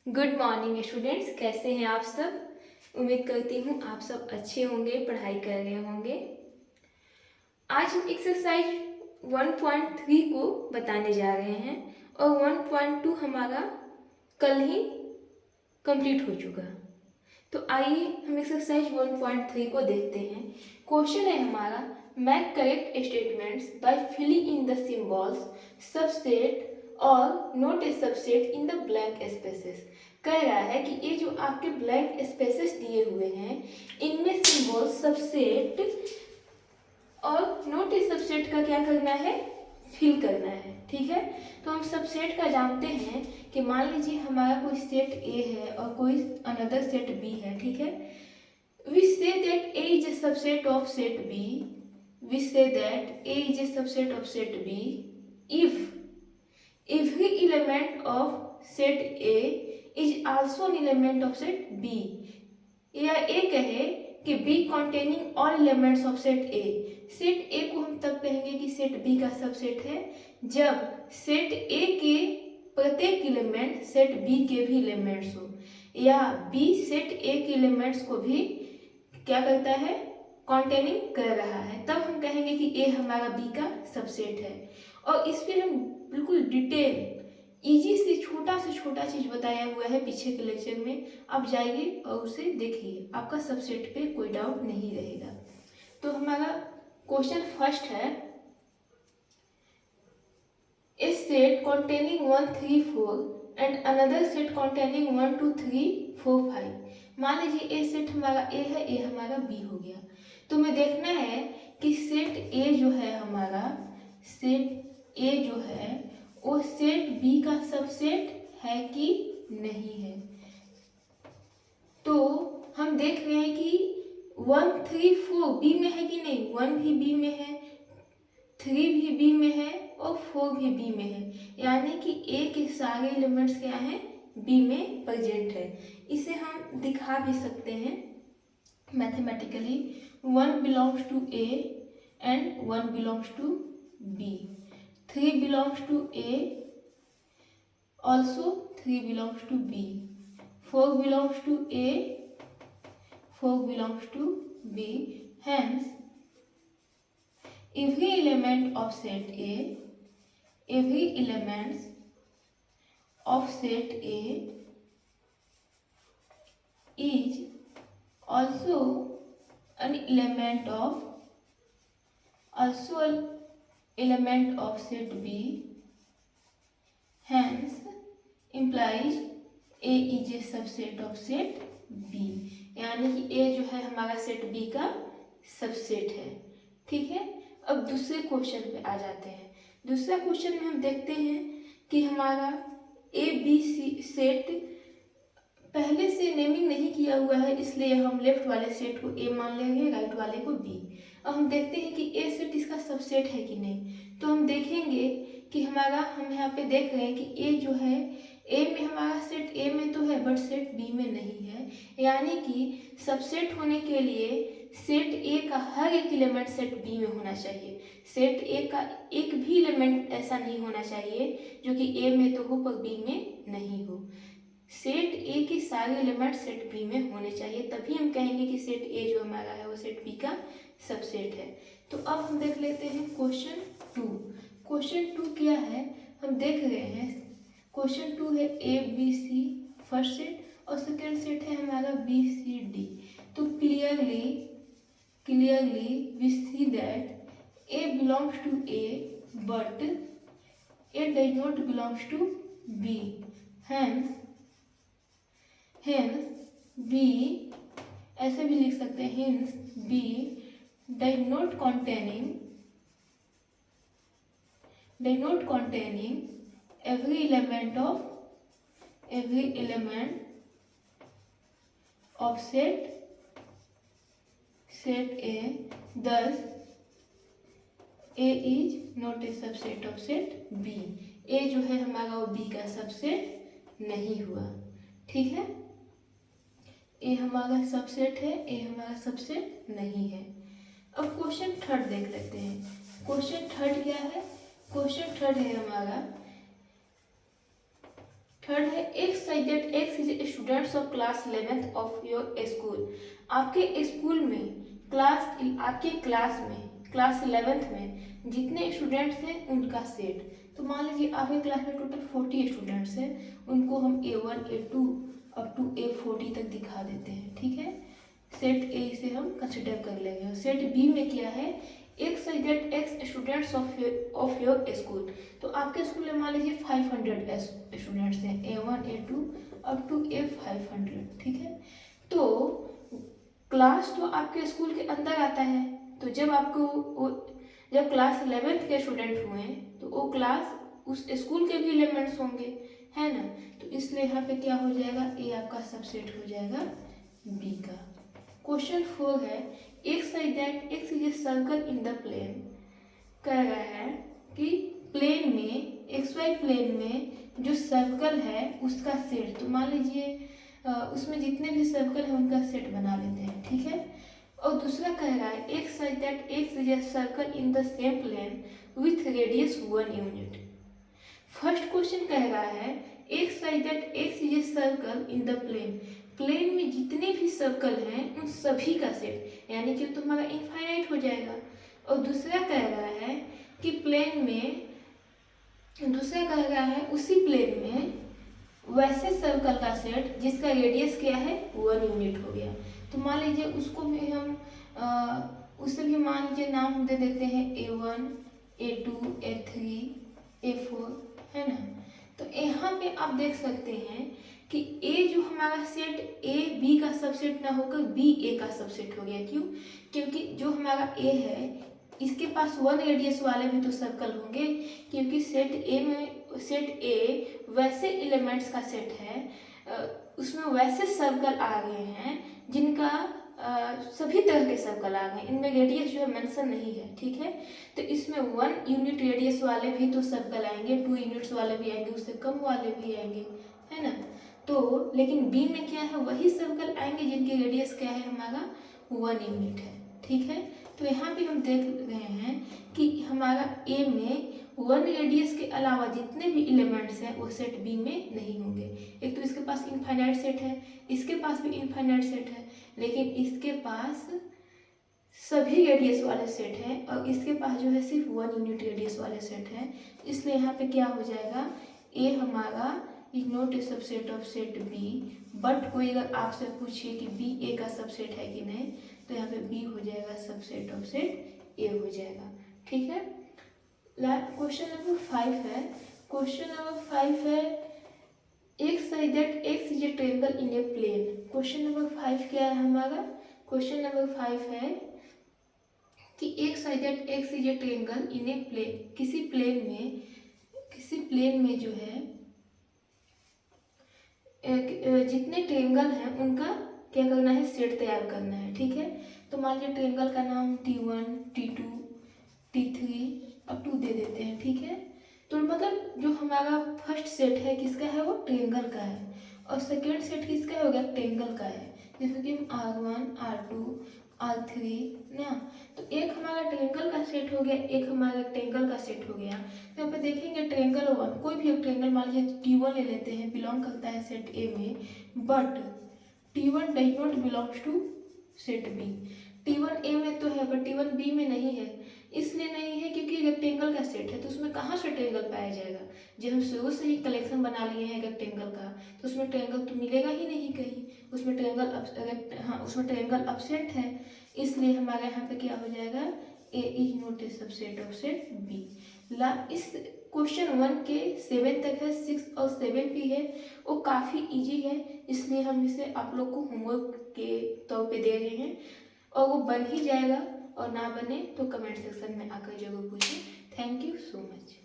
Good morning students, कैसे हैं आप सब। उम्मीद करती हूँ आप सब अच्छे होंगे, पढ़ाई कर रहे होंगे। आज हम एक्सरसाइज 1.3 को बताने जा रहे हैं और 1.2 हमारा कल ही कंप्लीट हो चुका। तो आइए हम एक्सरसाइज 1.3 को देखते हैं। क्वेश्चन है हमारा, make correct statements by filling in the symbols subset और not a subset in the blank spaces. कह रहा है कि ये जो आपके ब्लैंक स्पेसेस दिए हुए हैं इनमें सिंबल सबसेट और नोट ए सबसेट का क्या करना है, फिल करना है। ठीक है, तो हम सबसेट का जानते हैं कि मान लीजिए हमारा कोई सेट ए है और कोई अनदर सेट बी है। ठीक है, we say that A is a subset of set B. We say that A is a subset of set B if every element of set A is also an element of set B. या A कहे कि B containing all elements of set A. Set A को हम तब कहेंगे कि set B का subset है जब सेट A के प्रत्येक एलिमेंट सेट B के भी एलिमेंट्स हो, या B सेट A के एलिमेंट्स को भी क्या करता है, कॉन्टेनिंग कर रहा है, तब हम कहेंगे कि ए हमारा बी का सबसेट है। और इस पर हम बिल्कुल डिटेल इजी से छोटा चीज बताया हुआ है पीछे के लेक्चर में, आप जाइए और उसे देखिए, आपका सबसेट पे कोई डाउट नहीं रहेगा। तो हमारा क्वेश्चन फर्स्ट है, ए set containing 1 3 4 and another set containing 1 2 3 4 5। मान लीजिए ए सेट हमारा ए है, ए हमारा बी हो गया। तो हमें देखना है कि सेट ए जो है हमारा, सेट ए जो है वो सेट बी का सबसेट है कि नहीं है। तो हम देख रहे हैं कि 1 3 4 बी में है कि नहीं, 1 भी बी में है, 3 भी बी में है और 4 भी बी में है, यानी कि ए के सारे एलिमेंट्स क्या हैं, बी में प्रेजेंट है। इसे हम दिखा भी सकते हैं mathematically, 1 belongs to A and 1 belongs to B, 3 belongs to A also 3 belongs to B, 4 belongs to A 4 belongs to B. Hence every element of set A, every elements of set A is also an element of set B, hence implies A is a subset of set B, यानी कि A जो है हमारा set B का subset है। ठीक है, अब दूसरे क्वेश्चन पे आ जाते हैं। दूसरा क्वेश्चन में हम देखते हैं कि हमारा ए बी सी सेट पहले से नेमिंग नहीं किया हुआ है, इसलिए हम लेफ्ट वाले सेट को ए मान लेंगे, राइट वाले को बी। अब हम देखते हैं कि ए सेट इसका सबसेट है कि नहीं। तो हम देखेंगे कि हमारा, हम यहाँ पे देख रहे हैं कि ए जो है, ए में हमारा सेट ए में तो है बट सेट बी में नहीं है, यानी कि सबसेट होने के लिए सेट ए का हर एक एलिमेंट सेट बी में होना चाहिए। सेट ए का एक भी एलिमेंट ऐसा नहीं होना चाहिए जो कि ए में तो हो पर बी में नहीं हो। सेट ए के सारे एलिमेंट सेट बी में होने चाहिए, तभी हम कहेंगे कि सेट ए जो हमारा है वो सेट बी का सबसेट है। तो अब हम देख लेते हैं क्वेश्चन 2। क्वेश्चन 2 क्या है, हम देख रहे हैं क्वेश्चन 2 है A B C first set और सेकेंड सेट है हमारा बी सी डी। तो clearly we see that A belongs to A but A does not belongs to B, hence B, ऐसे भी लिख सकते हैं, hence B does not containing every element of set A, thus A is not a subset of set B। A जो है हमारा वो B का सबसेट नहीं हुआ। ठीक है, A हमारा सबसेट है, A हमारा सबसेट नहीं है। अब क्वेश्चन थर्ड देख लेते हैं। क्वेश्चन थर्ड क्या है, क्वेश्चन थर्ड है हमारा, थर्ड है X such that X is students of class 11th of your school. आपके स्कूल में आपके क्लास में क्लास 11th में जितने स्टूडेंट्स हैं उनका सेट। तो मान लीजिए आपके क्लास में टोटल 40 स्टूडेंट्स हैं, उनको हम A1 A2 up to A40 तक दिखा देते हैं, ठीक है। सेट ए से हम कंसिडर कर लेंगे। सेट बी में क्या है, X such that x students of your school. तो आपके स्कूल में मान लीजिए 500 स्टूडेंट्स हैं, A1 A2 up to A500, ठीक है। तो क्लास तो आपके स्कूल के अंदर आता है, तो जब क्लास 11th के स्टूडेंट हुए हैं तो वो क्लास उस स्कूल के भी एलिमेंट्स होंगे, है ना। तो इसलिए यहाँ पे क्या हो जाएगा, ए आपका सबसेट हो जाएगा बी का। क्वेश्चन 4 है X such that X is a circle in the plane. कह रहा है कि प्लेन में एक्स वाई प्लेन में जो सर्कल है उसका सेट। तो मान लीजिए उसमें जितने भी सर्कल है उनका सेट बना लेते हैं, ठीक है। और दूसरा कह रहा है X such that X is a circle in the same plane with radius 1 unit. First question कह रहा है X such that X is a circle in the plane. Plane में जितने भी सर्कल हैं उन सभी का सेट, यानी कि तो हमारा इनफाइनाइट हो जाएगा। और दूसरा कह रहा है कि दूसरा कह रहा है उसी प्लेन में वैसे सर्कल का सेट जिसका रेडियस क्या है 1 यूनिट हो गया। तो मान लीजिए उसको भी हम उसे भी मान लीजिए नाम हम दे देते हैं A1 A2 A3 A4, है ना। तो यहाँ पे आप देख सकते हैं कि A जो हमारा सेट A B का सबसेट ना होकर B A का सबसेट हो गया। क्यों? क्योंकि जो हमारा A है इसके पास 1 रेडियस वाले भी तो सर्कल होंगे, क्योंकि सेट ए वैसे एलिमेंट्स का सेट है, उसमें वैसे सर्कल आ गए हैं जिनका सभी तरह के सर्कल आ गए, इनमें रेडियस जो है मेंशन नहीं है, ठीक है। तो इसमें 1 यूनिट रेडियस वाले भी तो सर्कल आएंगे, 2 यूनिट्स वाले भी आएंगे, उससे कम वाले भी आएंगे, है ना। तो लेकिन बी में क्या है, वही सर्कल आएंगे जिनकी रेडियस क्या है हमारा 1 यूनिट है, ठीक है। तो यहाँ पे हम देख रहे हैं कि हमारा ए में 1 रेडियस के अलावा जितने भी एलिमेंट्स हैं वो सेट बी में नहीं होंगे। एक तो इसके पास इनफाइनाइट सेट है, इसके पास भी इनफाइनाइट सेट है, लेकिन इसके पास सभी रेडियस वाले सेट हैं और इसके पास जो है सिर्फ 1 यूनिट रेडियस वाले सेट हैं। इसलिए यहाँ पे क्या हो जाएगा, ए हमारा is not a subset of set B. But कोई अगर आपसे पूछे कि बी ए का सबसेट है कि नहीं, तो यहाँ पे बी हो जाएगा सबसेट ऑफ सेट ए हो जाएगा, ठीक है। क्वेश्चन नंबर 5 है। क्वेश्चन नंबर 5 है X such that X is a triangle in a plane. Question number 5 क्या है हमारा, क्वेश्चन नंबर 5 है कि X such that X is a triangle in a plane. किसी प्लेन में जो है जितने ट्रायंगल हैं उनका क्या करना है, सेट तैयार करना है, ठीक है। तो मान लीजिए ट्रायंगल का नाम T1 T2 T3 अब 2 दे देते हैं, ठीक है। तो मतलब जो हमारा फर्स्ट सेट है किसका है, वो ट्रायंगल का है, और सेकेंड सेट किसका हो गया, ट्रायंगल का है। जैसे कि हम R1 R2 R3 ना, तो एक हमारा ट्रायंगल का सेट हो गया, एक हमारा रेक्टेंगल का सेट हो गया। तो यहाँ पे देखेंगे ट्रायंगल 1, कोई भी एक ट्रायंगल मान लीजिए T1 ले लेते हैं, बिलोंग करता है सेट ए में, but T1 does not belongs to set B. T1 A में तो है बट T1 बी में नहीं है। इसलिए नहीं है क्योंकि रेक्टेंगल का सेट है, तो उसमें कहाँ से ट्रायंगल पाया जाएगा। जब हम शुरू से ही कलेक्शन बना लिए हैं रेक्टेंगल का, तो उसमें ट्रायंगल तो मिलेगा ही नहीं कहीं, उसमें ट्रायंगल अपसेट है। इसलिए हमारे यहाँ पे क्या हो जाएगा, A is not a subset of set B. इस क्वेश्चन 1 के 7 तक है, 6 और 7 भी है, वो काफ़ी इजी है, इसलिए हम इसे आप लोग को होमवर्क के तौर पे दे रहे हैं, और वो बन ही जाएगा, और ना बने तो कमेंट सेक्शन में आकर जरूर पूछें। Thank you so much.